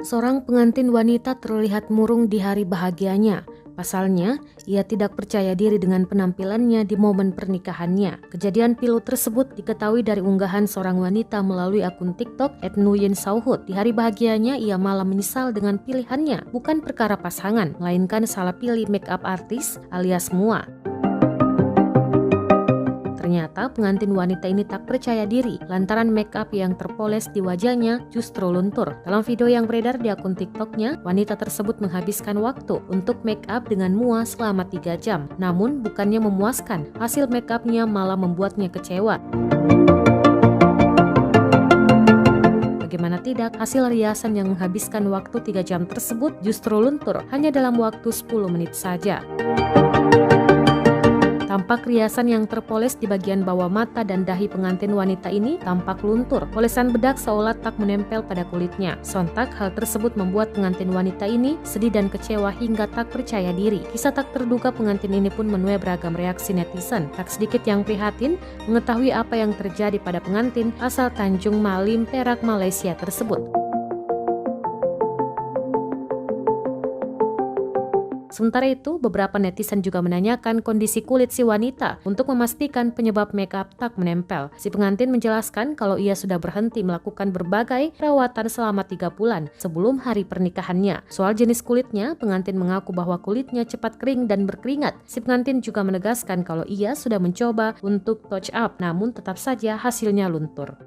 Seorang pengantin wanita terlihat murung di hari bahagianya. Pasalnya, ia tidak percaya diri dengan penampilannya di momen pernikahannya. Kejadian pilu tersebut diketahui dari unggahan seorang wanita melalui akun TikTok @nuyin_sauhut. Di hari bahagianya, ia malah menyesal dengan pilihannya. Bukan perkara pasangan, melainkan salah pilih make up artis alias mua. Ternyata pengantin wanita ini tak percaya diri lantaran make up yang terpoles di wajahnya justru luntur. Dalam video yang beredar di akun TikToknya, wanita tersebut menghabiskan waktu untuk make up dengan mua selama 3 jam. Namun bukannya memuaskan, hasil make upnya malah membuatnya kecewa. Bagaimana tidak, hasil riasan yang menghabiskan waktu 3 jam tersebut justru luntur hanya dalam waktu 10 menit saja. Tampak riasan yang terpoles di bagian bawah mata dan dahi pengantin wanita ini tampak luntur. Polesan bedak seolah tak menempel pada kulitnya. Sontak hal tersebut membuat pengantin wanita ini sedih dan kecewa hingga tak percaya diri. Kisah tak terduga pengantin ini pun menuai beragam reaksi netizen. Tak sedikit yang prihatin mengetahui apa yang terjadi pada pengantin asal Tanjung Malim, Perak, Malaysia tersebut. Sementara itu, beberapa netizen juga menanyakan kondisi kulit si wanita untuk memastikan penyebab make up tak menempel. Si pengantin menjelaskan kalau ia sudah berhenti melakukan berbagai perawatan selama 3 bulan sebelum hari pernikahannya. Soal jenis kulitnya, pengantin mengaku bahwa kulitnya cepat kering dan berkeringat. Si pengantin juga menegaskan kalau ia sudah mencoba untuk touch up, namun tetap saja hasilnya luntur.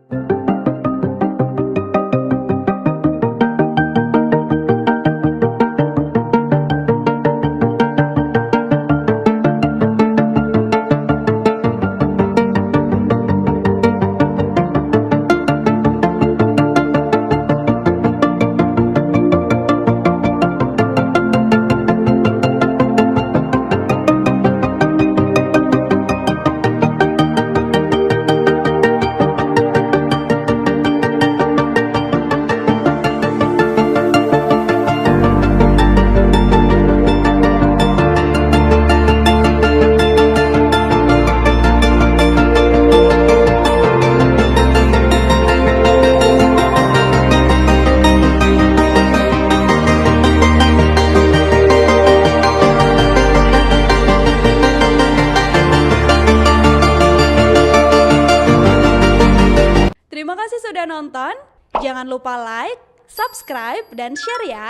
Terima kasih sudah nonton. Jangan lupa like, subscribe, dan share ya.